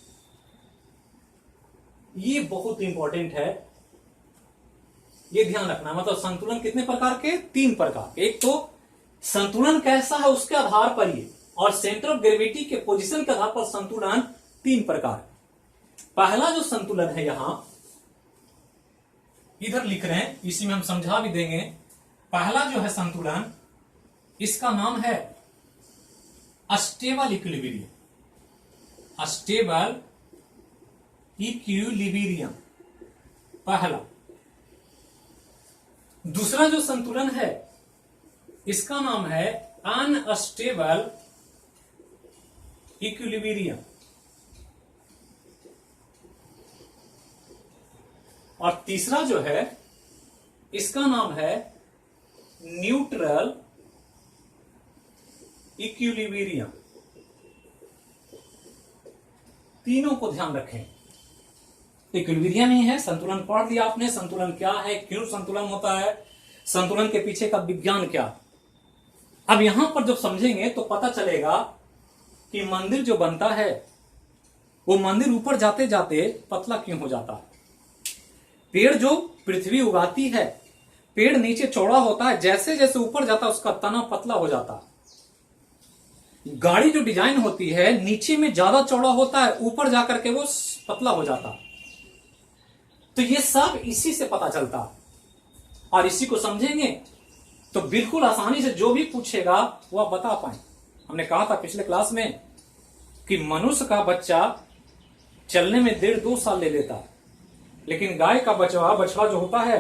ये बहुत इंपॉर्टेंट है, ये ध्यान रखना। मतलब संतुलन कितने प्रकार के, 3 प्रकार। एक तो संतुलन कैसा है उसके आधार पर ये, और सेंटर ऑफ ग्रेविटी के पोजीशन के आधार पर संतुलन 3 प्रकार। पहला जो संतुलन है यहां इधर लिख रहे हैं, इसी में हम समझा भी देंगे। पहला जो है संतुलन, इसका नाम है अस्टेबल इक्विलिब्रियम। अस्टेबल इक्विलिब्रियम पहला। दूसरा जो संतुलन है इसका नाम है अनस्टेबल इक्विलिब्रियम। और तीसरा जो है इसका नाम है न्यूट्रल इक्विलिब्रियम। तीनों को ध्यान रखें। इक्विलिब्रियम ही है, संतुलन पढ़ दिया आपने, संतुलन क्या है, क्यों संतुलन होता है, संतुलन के पीछे का विज्ञान क्या। अब यहां पर जब समझेंगे तो पता चलेगा कि मंदिर जो बनता है वो मंदिर ऊपर जाते जाते पतला क्यों हो जाता है। पेड़ जो पृथ्वी उगाती है, पेड़ नीचे चौड़ा होता है, जैसे जैसे ऊपर जाता है उसका तना पतला हो जाता है। गाड़ी जो डिजाइन होती है नीचे में ज्यादा चौड़ा होता है, ऊपर जाकर के वो पतला हो जाता है। तो ये सब इसी से पता चलता है, और इसी को समझेंगे तो बिल्कुल आसानी से जो भी पूछेगा वो आप बता पाए। हमने कहा था पिछले क्लास में कि मनुष्य का बच्चा चलने में 1.5-2 साल ले लेता है, लेकिन गाय का बछड़ा जो होता है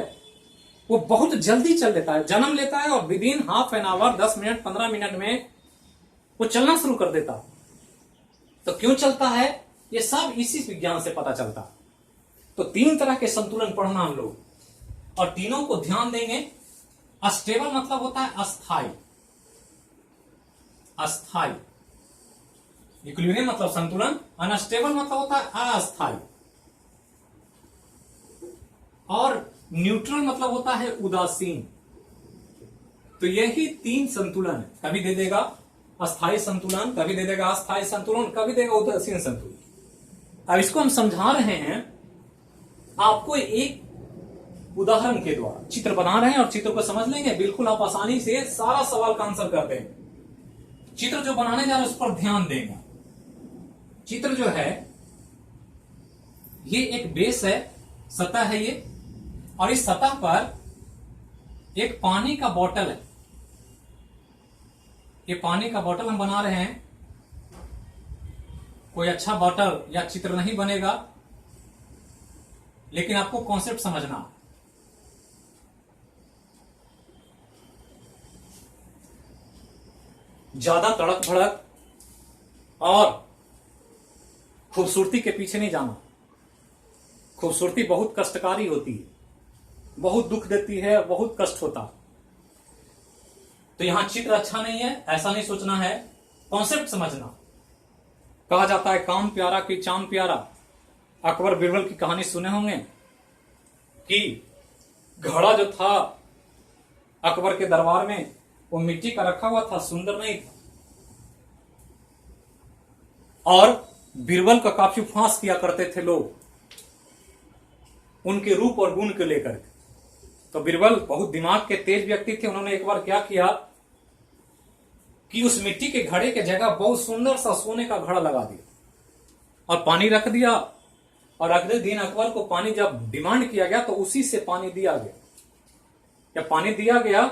वो बहुत जल्दी चल लेता है, जन्म लेता है और within half an hour, 10 minute 15 minute में वो चलना शुरू कर देता। तो क्यों चलता है, ये सब इसी विज्ञान से पता चलता। तो 3 तरह के संतुलन पढ़ना हम लोग, और तीनों को ध्यान देंगे। अस्टेबल मतलब होता है अस्थाई, अस्थाई। इक्विलिब्रियम मतलब संतुलन, अनस्टेबल मतलब होता है अस्थाई, और न्यूट्रल मतलब होता है उदासीन। तो यही 3 संतुलन है। कभी दे देगा अस्थाई संतुलन, कभी दे देगा अस्थाई संतुलन, कभी देगा उदासीन संतुलन। अब इसको हम समझा रहे हैं आपको एक उदाहरण के द्वारा। चित्र बना रहे हैं और चित्र को समझ लेंगे, बिल्कुल आप आसानी से सारा सवाल का आंसर कर देंगे। चित्र जो बनाने जा रहे हैं उस पर ध्यान देंगे। चित्र जो है ये एक बेस है, सतह है ये, और इस सतह पर एक पानी का बोतल है। ये पानी का बोतल हम बना रहे हैं, कोई अच्छा बॉटल या चित्र नहीं बनेगा, लेकिन आपको कॉन्सेप्ट समझना। ज्यादा तड़क भड़क और खूबसूरती के पीछे नहीं जाना। खूबसूरती बहुत कष्टकारी होती है, बहुत दुख देती है, बहुत कष्ट होता। तो यहां चित्र अच्छा नहीं है ऐसा नहीं सोचना है, कॉन्सेप्ट समझना। कहा जाता है काम प्यारा कि चांद प्यारा। अकबर बीरबल की कहानी सुने होंगे कि घड़ा जो था अकबर के दरबार में वो मिट्टी का रखा हुआ था, सुंदर नहीं था, और बीरबल का काफी फांस किया करते थे लोग उनके रूप और गुण को लेकर। तो बीरबल बहुत दिमाग के तेज व्यक्ति थे। उन्होंने एक बार क्या किया कि उस मिट्टी के घड़े के जगह बहुत सुंदर सा सोने का घड़ा लगा दिया और पानी रख दिया। और अगले दिन अकबर को पानी जब डिमांड किया गया तो उसी से पानी दिया गया। जब पानी दिया गया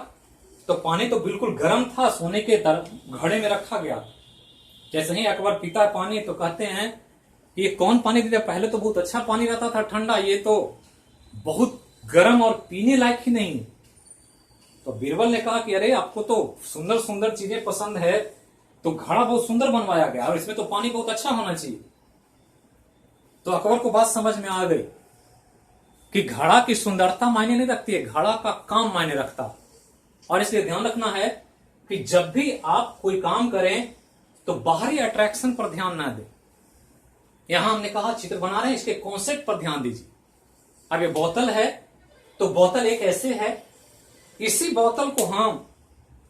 तो पानी तो बिल्कुल गर्म था, सोने के घड़े में रखा गया। जैसे ही अकबर पीता है पानी तो कहते हैं ये कौन पानी दिया, पहले तो बहुत अच्छा पानी रहता था ठंडा, ये तो बहुत गर्म और पीने लायक ही नहीं। तो बीरबल ने कहा कि अरे आपको तो सुंदर सुंदर चीजें पसंद है, तो घड़ा बहुत सुंदर बनवाया गया और इसमें तो पानी बहुत अच्छा होना चाहिए। तो अकबर को बात समझ में आ गई कि घड़ा की सुंदरता मायने नहीं रखती है, घड़ा का काम मायने रखता। और इसलिए ध्यान रखना है कि जब भी आप कोई काम करें तो बाहरी अट्रैक्शन पर ध्यान ना दें। यहां हमने कहा चित्र बना रहे हैं, इसके कॉन्सेप्ट पर ध्यान दीजिए। अब ये बोतल है तो बोतल एक ऐसे है, इसी बोतल को हम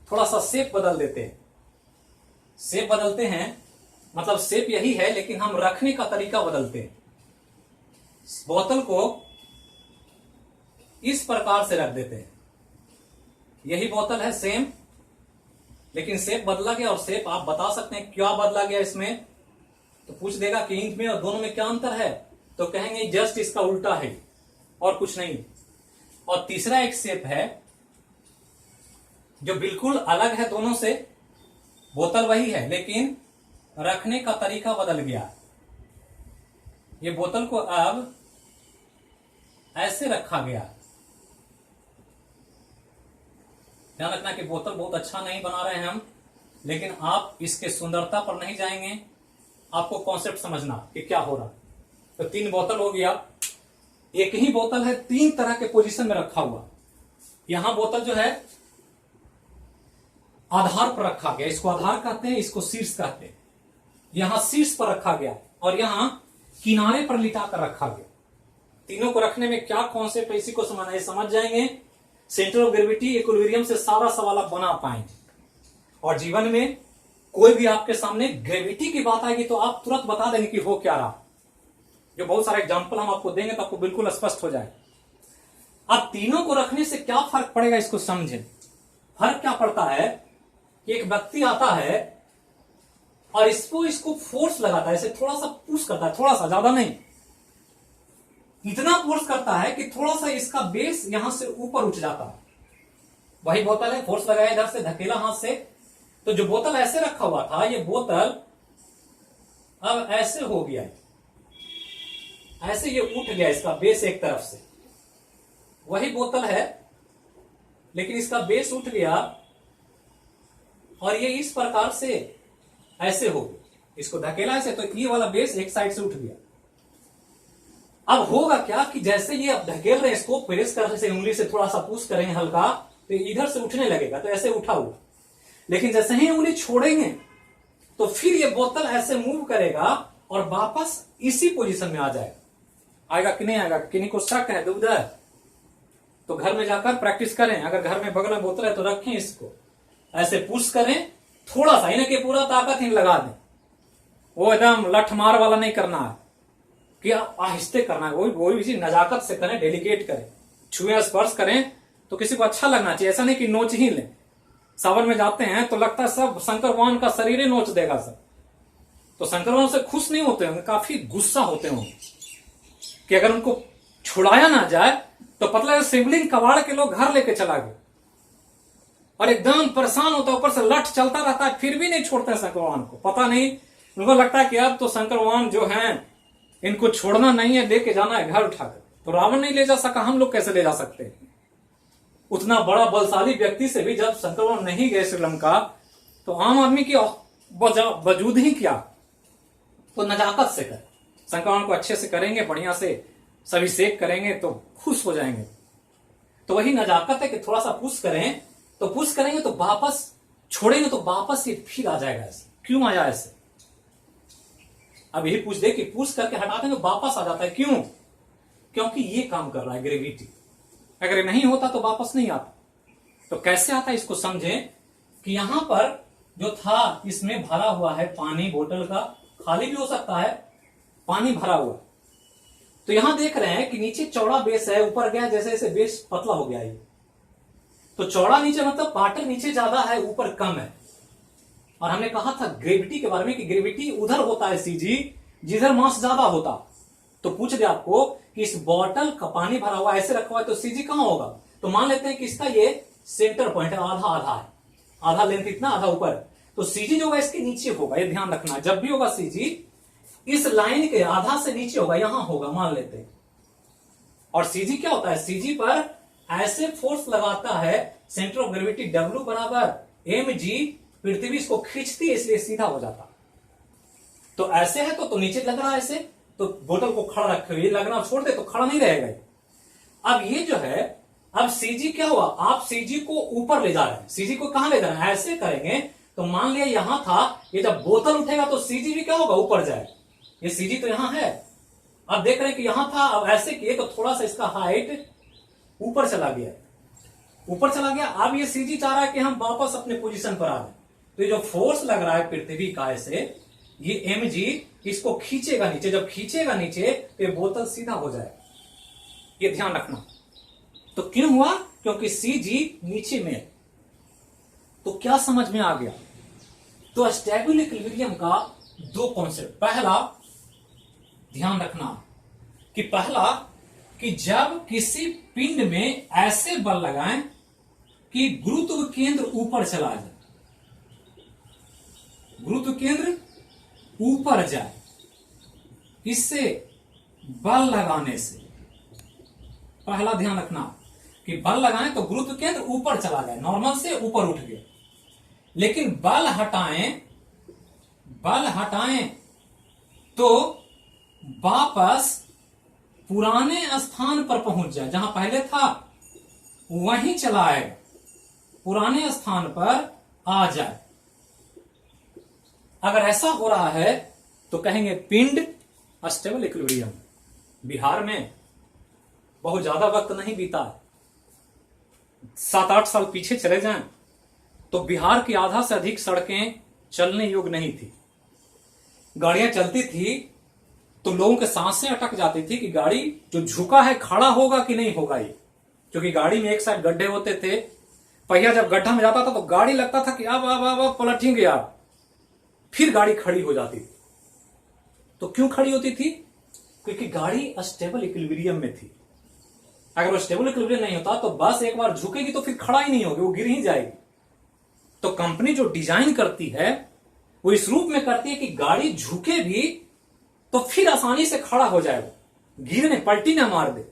थोड़ा सा शेप बदल देते हैं। शेप बदलते हैं मतलब शेप यही है, लेकिन हम रखने का तरीका बदलते हैं। बोतल को इस प्रकार से रख देते हैं, यही बोतल है सेम, लेकिन शेप बदला गया। और शेप आप बता सकते हैं क्या बदला गया इसमें, तो पूछ देगा कि इन में और दोनों में क्या अंतर है, तो कहेंगे जस्ट इसका उल्टा है और कुछ नहीं। और तीसरा एक शेप है जो बिल्कुल अलग है दोनों से, बोतल वही है लेकिन रखने का तरीका बदल गया। ये बोतल को अब ऐसे रखा गया। ध्यान रखना कि बोतल बहुत अच्छा नहीं बना रहे हैं हम, लेकिन आप इसके सुंदरता पर नहीं जाएंगे, आपको कॉन्सेप्ट समझना कि क्या हो रहा। तो 3 बोतल हो गया, एक ही बोतल है 3 तरह के पोजीशन में रखा हुआ। यहां बोतल जो है आधार पर रखा गया, इसको आधार कहते हैं, इसको शीर्ष कहते हैं। यहां शीर्ष पर रखा गया और यहां किनारे पर लिटा कर रखा गया। तीनों को रखने में क्या कॉन्सेप्ट है इसी को समझना है, समझ जाएंगे सेंटर ऑफ ग्रेविटी इक्विलिब्रियम से सारा सवाल आप बना पाएंगे। और जीवन में कोई भी आपके सामने ग्रेविटी की बात आएगी तो आप तुरंत बता देंगे कि हो क्या रहा। जो बहुत सारे एग्जांपल हम आपको देंगे तो आपको बिल्कुल स्पष्ट हो जाए। अब तीनों को रखने से क्या फर्क पड़ेगा इसको समझे। फर्क क्या पड़ता है कि एक व्यक्ति आता है और इसको फोर्स लगाता है, इसे थोड़ा सा पुश करता है, थोड़ा सा, ज्यादा नहीं, इतना फोर्स करता है कि थोड़ा सा इसका बेस यहां से ऊपर उठ जाता है। वही बोतल है, फोर्स लगाया इधर से, धकेला हाथ से, तो जो बोतल ऐसे रखा हुआ था ये बोतल अब ऐसे हो गया, ऐसे ये उठ गया, इसका बेस एक तरफ से। वही बोतल है लेकिन इसका बेस उठ गया और ये इस प्रकार से ऐसे हो गया, इसको धकेला ऐसे तो ये वाला बेस एक साइड से उठ गया। अब होगा क्या कि जैसे ये अब धकेल रहे हैं, इसको प्रेस करने से, उंगली से थोड़ा सा पुश करेंगे हल्का, तो इधर से उठने लगेगा, तो ऐसे उठा हुआ। लेकिन जैसे ही उंगली छोड़ेंगे तो फिर ये बोतल ऐसे मूव करेगा और वापस इसी पोजीशन में आ जाएगा। आएगा कि नहीं आएगा, किन्हीं को शक है, दुविधा है, तो घर में जाकर प्रैक्टिस करें। अगर घर में बगल में बोतल है तो रखें, इसको ऐसे पुश करें, थोड़ा सा, इन्हें के पूरा ताकत ही लगा दें। वो एकदम लठ मार वाला नहीं करना है कि आहिस्ते करना है, वही भी चीज नजाकत से करें, डेलिकेट करें, छुए स्पर्श करें तो किसी को अच्छा लगना चाहिए। ऐसा नहीं कि नोच ही लें। सावन में जाते हैं तो लगता है सब शंकर भगवान का शरीर ही नोच देगा सब, तो शंकर भगवान से खुश नहीं होते होंगे, काफी गुस्सा होते होंगे कि अगर उनको छुड़ाया ना जाए तो पतला शिवलिंग कबाड़ के लोग घर लेके चला गए और एकदम परेशान होता है, ऊपर से लठ चलता रहता है, फिर भी नहीं छोड़ते शंकर भगवान को। पता नहीं उनको लगता है कि अब तो शंकर भगवान जो हैं इनको छोड़ना नहीं है, लेके जाना है घर उठाकर। तो रावण नहीं ले जा सका, हम लोग कैसे ले जा सकते हैं? उतना बड़ा बलशाली व्यक्ति से भी जब शंकर भगवान नहीं गए श्रीलंका, तो आम आदमी की वजूद ही क्या, तो नजाकत से कर शंकर भगवान को अच्छे से करेंगे, बढ़िया से सभी सेक करेंगे तो खुश हो जाएंगे। तो वही नजाकत है कि थोड़ा सा पुश करें, तो पुश करेंगे तो वापस छोड़ेंगे तो वापस ये फिर आ जाएगा। ऐसे क्यों आया ऐसे? अब यही पूछ दे कि पुश करके हटा देंगे वापस आ जाता है, क्यों? क्योंकि ये काम कर रहा है ग्रेविटी। अगर ये नहीं होता तो वापस नहीं आता। तो कैसे आता है इसको समझें कि यहां पर जो था इसमें भरा हुआ है पानी, बोतल का खाली भी हो सकता है, पानी भरा हुआ। तो यहां देख रहे हैं कि नीचे चौड़ा बेस है, ऊपर गया जैसे जैसे बेस पतला हो गया है। तो चौड़ा नीचे मतलब पार्टल नीचे ज्यादा है, ऊपर कम है। और हमने कहा था ग्रेविटी के बारे में कि ग्रेविटी उधर होता है सीजी जिधर मास ज्यादा होता। तो पूछ दिया आपको कि इस बॉटल का पानी भरा हुआ ऐसे रखा हुआ है तो सीजी कहां होगा? तो मान लेते हैं कि इसका ये सेंटर पॉइंट है, आधा आधा है, आधा लेंथ इतना, आधा ऊपर। तो सीजी जो होगा इसके नीचे होगा, ये ध्यान रखना। जब भी होगा सीजी इस लाइन के आधा से नीचे होगा, यहां होगा मान लेते हैं। और सीजी क्या होता है? सीजी पर ऐसे फोर्स लगाता है सेंटर ऑफ ग्रेविटी डब्ल्यू बराबर एम जी, पृथ्वी इसको खींचती है इसलिए सीधा हो जाता। तो ऐसे है तो नीचे लग रहा है ऐसे, तो बोतल को खड़ा रखे, ये लगना छोड़ दे तो खड़ा नहीं रहेगा। अब ये जो है, अब सीजी क्या हुआ? आप सीजी को ऊपर ले जा रहे हैं। सीजी को कहां ले जा रहे हैं? ऐसे करेंगे तो मान लिया यहां था, ये जब बोतल उठेगा तो सीजी भी क्या होगा? ऊपर जाएगा। ये सीजी तो यहां है, अब देख रहे हैं कि यहां था, अब ऐसे किए तो थोड़ा सा इसका हाइट ऊपर चला गया, ऊपर चला गया। अब ये सीजी चाह रहा है कि हम वापस अपने पोजीशन पर आ जाए। तो ये जो फोर्स लग रहा है पृथ्वी का ऐसे, ये एम जी इसको खींचेगा नीचे। जब खींचेगा नीचे तो ये बोतल सीधा हो जाएगा, ये ध्यान रखना। तो क्यों हुआ? क्योंकि सी जी नीचे में है। तो क्या समझ में आ गया? तो स्टेबल इक्विलिब्रियम का दो कॉन्सेप्ट। पहला ध्यान रखना कि पहला कि जब किसी पिंड में ऐसे बल लगाएं कि गुरुत्व केंद्र ऊपर चला जाए, गुरुत्व केंद्र ऊपर जाए, इससे बल लगाने से, पहला ध्यान रखना कि बल लगाएं तो गुरुत्व केंद्र ऊपर चला गया, नॉर्मल से ऊपर उठ गया। लेकिन बल हटाएं तो वापस पुराने स्थान पर पहुंच जाए, जहां पहले था वहीं चला आएगा, पुराने स्थान पर आ जाए। अगर ऐसा हो रहा है तो कहेंगे पिंड स्टेबल इक्विलिब्रियम। बिहार में बहुत ज्यादा वक्त नहीं बीता, 7-8 साल पीछे चले जाएं तो बिहार की आधा से अधिक सड़कें चलने योग्य नहीं थी। गाड़ियां चलती थी तो लोगों के सांसें अटक जाती थी कि गाड़ी जो झुका है खड़ा होगा कि नहीं होगा ये, क्योंकि गाड़ी में एक साइड गड्ढे होते थे। पहिया जब गड्ढा में जाता था तो गाड़ी लगता था कि अब पलटेंगे यार, फिर गाड़ी खड़ी हो जाती थी। तो क्यों खड़ी होती थी? क्योंकि गाड़ी स्टेबल इक्विलिब्रियम में थी। अगर वो स्टेबल इक्विलिब्रियम नहीं होता तो बस एक बार झुकेगी तो फिर खड़ा ही नहीं होगी, वो गिर ही जाएगी। तो कंपनी जो डिजाइन करती है वो इस रूप में करती है कि गाड़ी झुके भी तो फिर आसानी से खड़ा हो जाए, वो गिरने पलटी ना मार दे।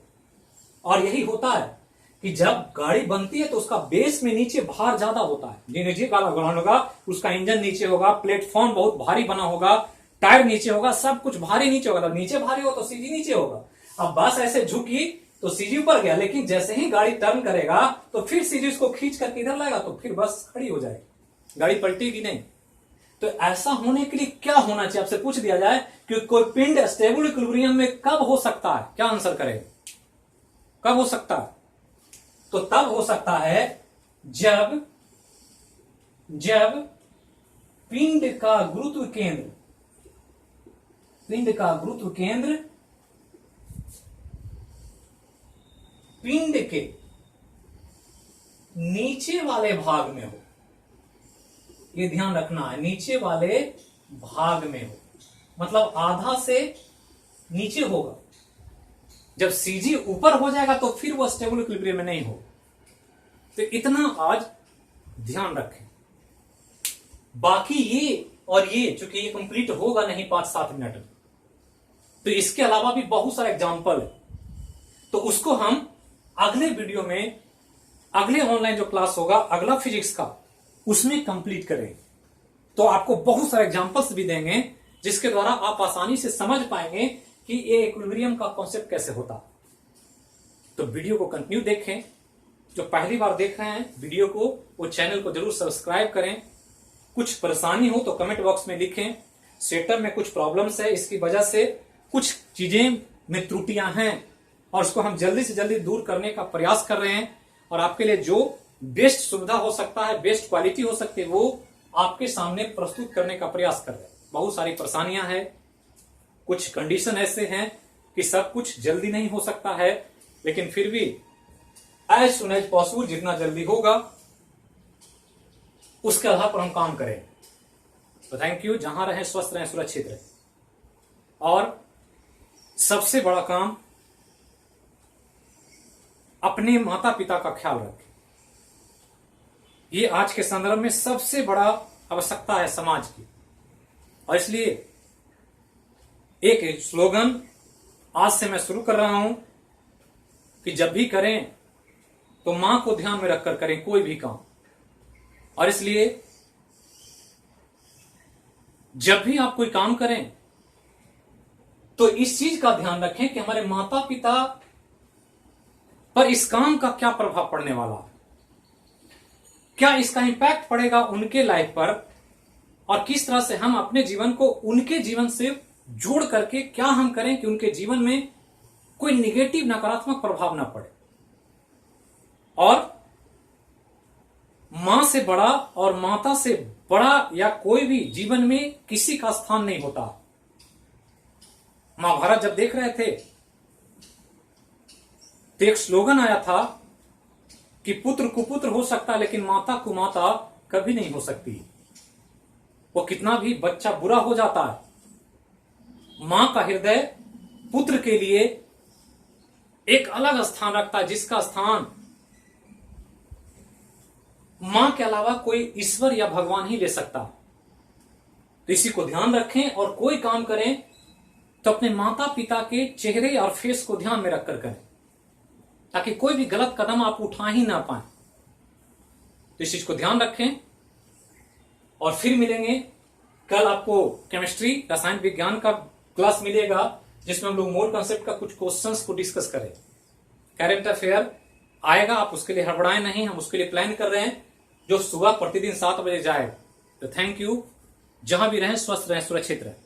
और यही होता है कि जब गाड़ी बनती है तो उसका बेस में नीचे भार ज्यादा होता है, जो नीचे वाला ग्राउंड होगा उसका इंजन नीचे होगा, प्लेटफॉर्म बहुत भारी बना होगा, टायर नीचे होगा, सब कुछ भारी नीचे होगा। तो नीचे भारी हो तो सीजी नीचे होगा। अब बस ऐसे झुकी तो सीजी ऊपर गया, लेकिन जैसे ही गाड़ी टर्न करेगा तो फिर सीजी उसको खींच करके इधर लाएगा तो फिर बस खड़ी हो जाएगी, गाड़ी पलटेगी नहीं। तो ऐसा होने के लिए क्या होना चाहिए? आपसे पूछ दिया जाए कि कोई पिंड स्टेबल इक्विलिब्रियम में कब हो सकता है, क्या आंसर करेगा? कब हो सकता है? तो तब हो सकता है जब पिंड का गुरुत्व केंद्र पिंड के नीचे वाले भाग में हो। ये ध्यान रखना है, नीचे वाले भाग में हो, मतलब आधा से नीचे होगा। जब सीजी ऊपर हो जाएगा तो फिर वो स्टेबल इक्विलिब्रियम में नहीं हो। तो इतना आज ध्यान रखें। बाकी ये और ये चूंकि ये कंप्लीट होगा नहीं 5-7 मिनट में, तो इसके अलावा भी बहुत सारा एग्जाम्पल है, तो उसको हम अगले वीडियो में, अगले ऑनलाइन जो क्लास होगा अगला फिजिक्स का, उसमें कंप्लीट करेंगे। तो आपको बहुत सारे एग्जाम्पल्स भी देंगे जिसके द्वारा आप आसानी से समझ पाएंगे कि ये इक्विलिब्रियम का कॉन्सेप्ट कैसे होता। तो वीडियो को कंटिन्यू देखें। जो पहली बार देख रहे हैं वीडियो को, वो चैनल को जरूर सब्सक्राइब करें। कुछ परेशानी हो तो कमेंट बॉक्स में लिखें। सेटअप में कुछ प्रॉब्लम्स है, इसकी वजह से कुछ चीजें में त्रुटियां हैं और उसको हम जल्दी से जल्दी दूर करने का प्रयास कर रहे हैं और आपके लिए जो बेस्ट सुविधा हो सकता है, बेस्ट क्वालिटी हो सकती है, वो आपके सामने प्रस्तुत करने का प्रयास कर रहे हैं। बहुत सारी परेशानियां हैं, कुछ कंडीशन ऐसे हैं कि सब कुछ जल्दी नहीं हो सकता है, लेकिन फिर भी एज सुन एज पॉसिबल जितना जल्दी होगा उसके आधार पर हम काम करें। तो थैंक यू। जहां रहें स्वस्थ रहें, सुरक्षित रहें और सबसे बड़ा काम, अपने माता पिता का ख्याल रखें। ये आज के संदर्भ में सबसे बड़ा आवश्यकता है समाज की। और इसलिए एक स्लोगन आज से मैं शुरू कर रहा हूं कि जब भी करें तो मां को ध्यान में रखकर करें कोई भी काम। और इसलिए जब भी आप कोई काम करें तो इस चीज का ध्यान रखें कि हमारे माता पिता पर इस काम का क्या प्रभाव पड़ने वाला है, क्या इसका इंपैक्ट पड़ेगा उनके लाइफ पर, और किस तरह से हम अपने जीवन को उनके जीवन से जोड़ करके क्या हम करें कि उनके जीवन में कोई निगेटिव, नकारात्मक प्रभाव ना पड़े। और मां से बड़ा और माता से बड़ा या कोई भी जीवन में किसी का स्थान नहीं होता। महाभारत जब देख रहे थे तो एक स्लोगन आया था कि पुत्र कुपुत्र हो सकता है लेकिन माता कुमाता कभी नहीं हो सकती। वो कितना भी बच्चा बुरा हो जाता है, मां का हृदय पुत्र के लिए एक अलग स्थान रखता है, जिसका स्थान मां के अलावा कोई ईश्वर या भगवान ही ले सकता। तो इसी को ध्यान रखें और कोई काम करें तो अपने माता पिता के चेहरे और फेस को ध्यान में रखकर करें, ताकि कोई भी गलत कदम आप उठा ही ना पाए। तो इस चीज को ध्यान रखें और फिर मिलेंगे। कल आपको केमिस्ट्री, रसायन विज्ञान का क्लास मिलेगा जिसमें हम लोग मोर कॉन्सेप्ट का कुछ क्वेश्चंस को डिस्कस करें। करंट अफेयर आएगा, आप उसके लिए हड़बड़ाएं नहीं, हम उसके लिए प्लान कर रहे हैं, जो सुबह प्रतिदिन 7 बजे जाए। तो थैंक यू। जहां भी रहें स्वस्थ रहें, सुरक्षित रहें।